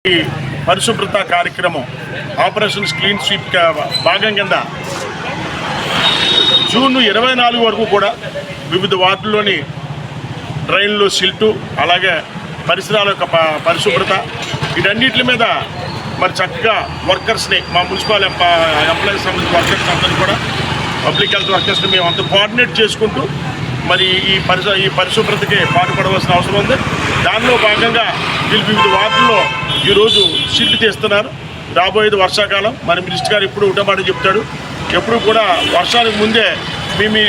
ఈ పరిశుభ్రత కార్యక్రమం ఆపరేషన్ క్లీన్ స్వీప్ భాగం కింద జూన్ 24 వరకు కూడా వివిధ వార్డుల్లోని డ్రైన్లు సిల్టు అలాగే పరిసరాల యొక్క పరిశుభ్రత వీటన్నిటి మీద మరి చక్కగా వర్కర్స్ని మా మున్సిపల్ ఎంప్లాయీస్ సంబంధించిన వర్కర్స్ అందరినీ కూడా పబ్లిక్ హెల్త్ వర్కర్స్ని మేము అంతా కోఆర్డినేట్ చేసుకుంటూ మరి ఈ పరిశుభ్రతకి పాటుపడవలసిన అవసరం ఉంది. దానిలో భాగంగా వీళ్ళు వివిధ వార్డుల్లో ఈరోజు సిల్ట్ తీస్తున్నారు. రాబోయేది వర్షాకాలం. మన మినిస్టర్ గారు ఎప్పుడు ఒకటమాట చెప్తాడు, ఎప్పుడు కూడా వర్షానికి ముందే మీ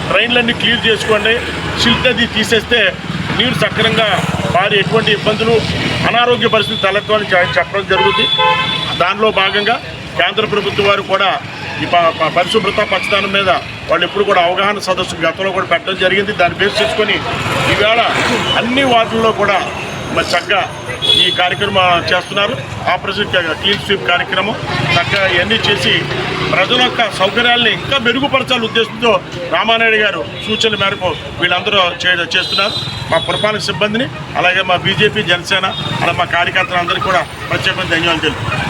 ట్రైన్లన్నీ క్లియర్ చేసుకోండి, సిల్ట్ అది తీసేస్తే నీరు సక్రమంగా వారి ఎటువంటి ఇబ్బందులు అనారోగ్య పరిస్థితులు తలెత్తని చెప్పడం జరుగుతుంది. దానిలో భాగంగా కేంద్ర ప్రభుత్వం వారు కూడా ఈ పరిశుభ్రత పచ్చదనం మీద వాళ్ళు ఎప్పుడు కూడా అవగాహన సదస్సు గతంలో కూడా పెట్టడం జరిగింది. దాన్ని బేస్ చేసుకొని ఈవేళ అన్ని వార్డుల్లో కూడా మరి చక్కగా ఈ కార్యక్రమం చేస్తున్నారు. ఆపరేషన్ క్లీన్ స్వీప్ కార్యక్రమం చక్కగా ఇవన్నీ చేసి ప్రజల యొక్క సౌకర్యాలని ఇంకా మెరుగుపరచాలని ఉద్దేశంతో రామానాయుడు గారు సూచనల మేరకు వీళ్ళందరూ చేస్తున్నారు. మా పురపాలక సిబ్బందిని అలాగే మా బీజేపీ జనసేన అలాగే మా కార్యకర్తలందరికీ కూడా ప్రత్యేకంగా ధన్యవాదాలు తెలుపుతున్నాను.